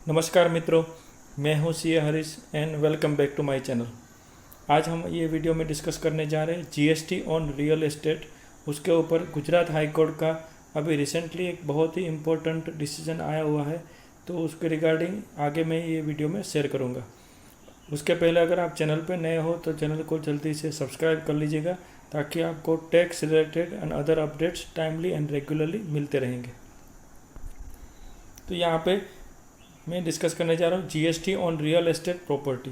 नमस्कार मित्रों, मैं हूं C Harish and welcome back to my channel. आज हम ये वीडियो में डिस्कस करने जा रहे हैं जीएसटी ऑन रियल एस्टेट। उसके ऊपर गुजरात हाई कोर्ट का अभी रिसेंटली एक बहुत ही इम्पोर्टेंट डिसीजन आया हुआ है, तो उसके रिगार्डिंग आगे मैं ये वीडियो में शेयर करूँगा। उसके पहले अगर आप चैनल पर नए हो तो चैनल को जल्दी से सब्सक्राइब कर लीजिएगा, ताकि आपको tax related and other updates timely and regularly मिलते रहेंगे। तो यहाँ पे मैं डिस्कस करने जा रहा हूँ GST on real estate property.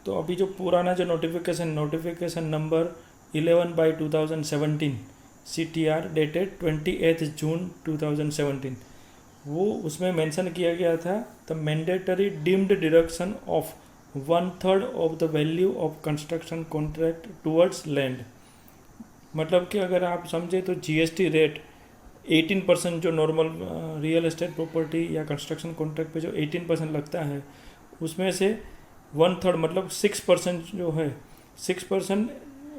तो अभी जो पुराना जो नोटिफिकेशन नंबर 11/2017 CTR डेटेड 28 जून 2017, वो उसमें मेंशन किया गया था the mandatory deemed deduction of 1/3 of the value of construction contract towards land. मतलब कि अगर आप समझे तो जीएसटी रेट 18% जो नॉर्मल रियल एस्टेट प्रॉपर्टी या कंस्ट्रक्शन कॉन्ट्रैक्ट पे जो 18% लगता है, उसमें से 1/3 मतलब 6% जो है, 6%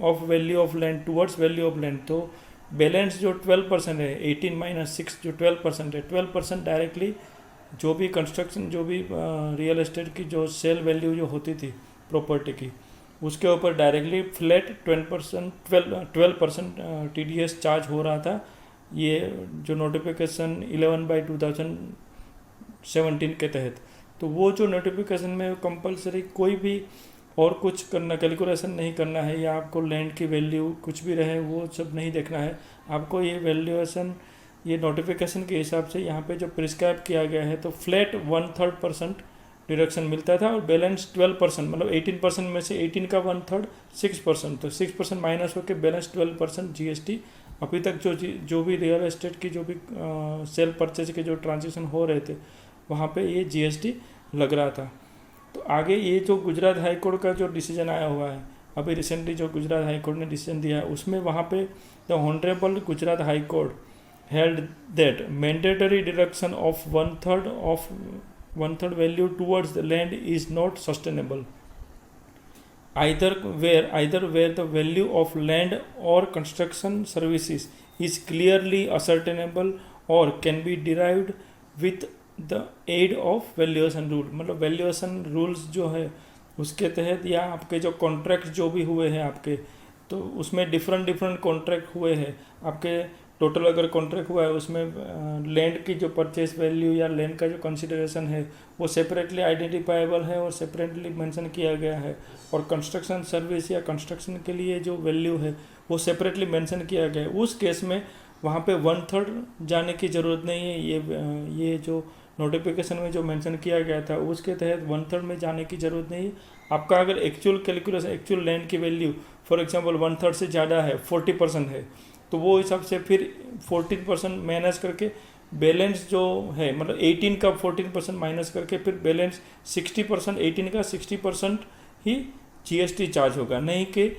of value of land towards value of land. तो बैलेंस जो 12% है, 18 - 6 जो 12% है, 12% डायरेक्टली जो भी कंस्ट्रक्शन जो भी रियल एस्टेट की जो सेल वैल्यू जो होती थी प्रॉपर्टी की, उसके ऊपर डायरेक्टली फ्लैट 12% TDS चार्ज हो रहा था। ये जो नोटिफिकेशन 11/2017 के तहत, तो वो जो नोटिफिकेशन में कंपलसरी कोई भी और कुछ करना, कैलकुलेशन नहीं करना है, या आपको लैंड की वैल्यू कुछ भी रहे वो सब नहीं देखना है। आपको ये वैल्यूएशन ये नोटिफिकेशन के हिसाब से यहाँ पे जो प्रिस्क्राइब किया गया है, तो फ्लैट 1/3% डिडक्शन मिलता था, और बैलेंस 12% मतलब 18% में से 18 का 1/3 6%, तो 6% माइनस होकर बैलेंस 12% जीएसटी। अभी तक जो भी रियल एस्टेट की जो भी सेल परचेज के जो ट्रांजेक्शन हो रहे थे, वहाँ पे ये जीएसटी लग रहा था। तो आगे ये जो गुजरात हाई कोर्ट का जो डिसीजन आया हुआ है, अभी रिसेंटली जो गुजरात हाई कोर्ट ने डिसीजन दिया है, उसमें वहाँ पे the honourable Gujarat high court held that mandatory deduction of 1/3 value towards the land is not sustainable either where the value of land or construction services is clearly ascertainable or can be derived with the aid of valuation rule। मतलब valuation rules जो है उसके तहत, या आपके जो contract जो भी हुए हैं आपके, तो उसमें डिफरेंट कॉन्ट्रैक्ट हुए हैं आपके। टोटल अगर कॉन्ट्रैक्ट हुआ है, उसमें लैंड की जो परचेस वैल्यू या लैंड का जो कंसिडरेशन है वो सेपरेटली आइडेंटिफाइबल है और सेपरेटली मेंशन किया गया है, और कंस्ट्रक्शन सर्विस या कंस्ट्रक्शन के लिए जो वैल्यू है वो सेपरेटली मेंशन किया गया है। उस केस में वहाँ पे 1/3 जाने की ज़रूरत नहीं है। ये जो नोटिफिकेशन में जो मेंशन किया गया था, उसके तहत 1/3 में जाने की ज़रूरत नहीं है। आपका अगर एक्चुअल कैलकुलेशन, एक्चुअल लैंड की वैल्यू फॉर एग्जांपल 1/3 से ज़्यादा है, 40% है, तो वो हिसाब से फिर 14% माइनस करके बैलेंस जो है, मतलब 18 का 14% माइनस करके फिर बैलेंस 60%, 18 का 60% ही जीएसटी चार्ज होगा, नहीं कि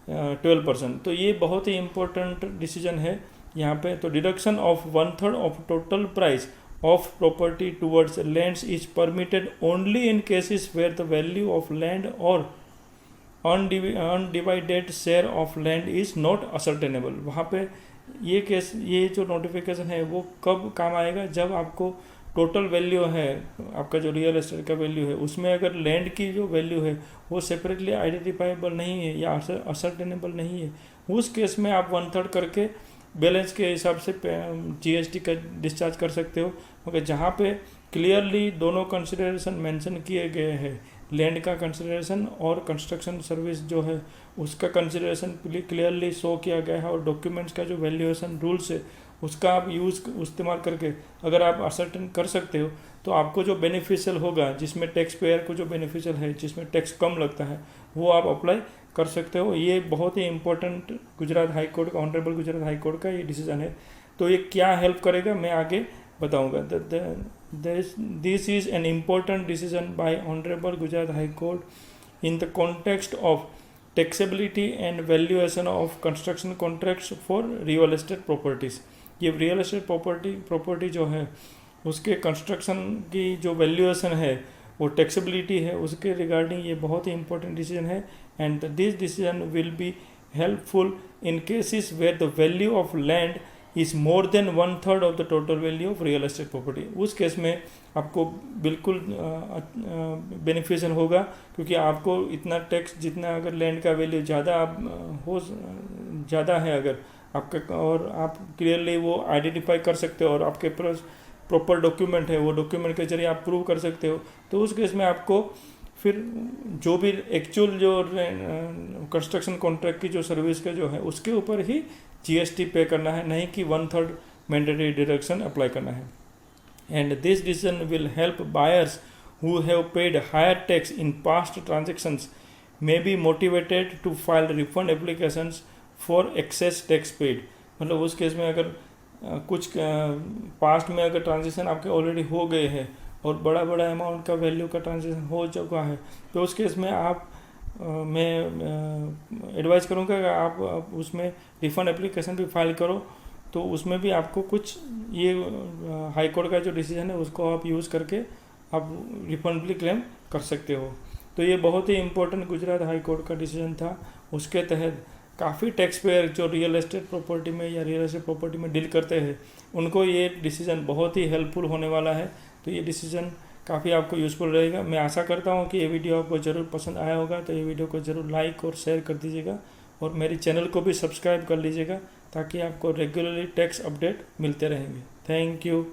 12%। तो ये बहुत ही इम्पोर्टेंट डिसीजन है यहाँ पे। तो deduction of 1/3 of total price of property towards lands is permitted only in cases where the value of land और undivided share of land is not ascertainable. वहाँ पे ये केस, ये जो नोटिफिकेशन है वो कब काम आएगा, जब आपको टोटल वैल्यू है, आपका जो रियल एस्टेट का वैल्यू है, उसमें अगर लैंड की जो वैल्यू है वो सेपरेटली आइडेंटिफाइबल नहीं है या असर्टेनेबल नहीं है, उस केस में आप 1/3 करके बैलेंस के हिसाब से जीएसटी का डिस्चार्ज कर सकते हो। मगर जहाँ पे क्लियरली दोनों कंसिडरेशन मेंशन किए गए हैं, लैंड का कंसिडरेशन और कंस्ट्रक्शन सर्विस जो है उसका कंसिडरेशन क्लियरली शो किया गया है, और डॉक्यूमेंट्स का जो वैल्यूएशन रूल्स है उसका आप इस्तेमाल करके अगर आप असर्टेन कर सकते हो, तो आपको जो बेनिफिशियल होगा, जिसमें टैक्स पेयर को जो बेनिफिशियल है, जिसमें टैक्स कम लगता है, वो आप अप्लाई कर सकते हो। ये बहुत ही इंपॉर्टेंट गुजरात हाई कोर्ट का, ऑनरेबल गुजरात हाई कोर्ट का ये डिसीजन है। तो ये क्या हेल्प करेगा मैं आगे बताऊँगा। This is an important decision by Honorable Gujarat High Court in the context of taxability and valuation of construction contracts for real estate properties। ये रियल एस्टेट प्रॉपर्टी जो है उसके कंस्ट्रक्शन की जो वैल्यूएशन है वो टैक्सेबिलिटी है, उसके रिगार्डिंग ये बहुत ही इंपॉर्टेंट डिसीजन है। And this decision will be helpful in cases where the value of land is more than 1/3 of the total value of real estate property. उस केस में आपको बिल्कुल बेनिफिशियल होगा, क्योंकि आपको इतना टैक्स, जितना अगर लैंड का वैल्यू ज़्यादा हो ज़्यादा है अगर आपका, और आप क्लियरली वो आइडेंटिफाई कर सकते हो और आपके पास प्रॉपर डॉक्यूमेंट है, वो डॉक्यूमेंट के जरिए आप प्रूव कर सकते हो, तो उस केस में आपको फिर जो भी एक्चुअल जो कंस्ट्रक्शन कॉन्ट्रैक्ट की जो सर्विस का जो है उसके ऊपर ही GST पे करना है, नहीं कि 1/3 मैंडेटरी डिडक्शन अप्लाई करना है। And this decision will help buyers who have paid higher tax in past transactions may be motivated to file refund applications for excess tax paid. मतलब उस केस में अगर कुछ पास्ट में अगर ट्रांजेक्शन आपके ऑलरेडी हो गए हैं और बड़ा बड़ा अमाउंट का वैल्यू का ट्रांजेक्शन हो चुका है, तो उस केस में आप मैं एडवाइस करूँगा कि आप उसमें रिफ़ंड एप्लीकेशन भी फाइल करो, तो उसमें भी आपको कुछ ये हाई कोर्ट का जो डिसीजन है उसको आप यूज़ करके आप रिफ़ंड भी क्लेम कर सकते हो। तो ये बहुत ही इम्पोर्टेंट गुजरात हाई कोर्ट का डिसीजन था। उसके तहत काफ़ी टैक्स पेयर जो रियल एस्टेट प्रॉपर्टी में या रियल एस्टेट प्रॉपर्टी में डील करते हैं उनको ये डिसीजन बहुत ही हेल्पफुल होने वाला है। तो ये डिसीजन काफ़ी आपको यूज़फुल रहेगा। मैं आशा करता हूँ कि ये वीडियो आपको ज़रूर पसंद आया होगा, तो ये वीडियो को ज़रूर लाइक और शेयर कर दीजिएगा और मेरे चैनल को भी सब्सक्राइब कर लीजिएगा, ताकि आपको रेगुलरली टैक्स अपडेट मिलते रहेंगे। Thank you.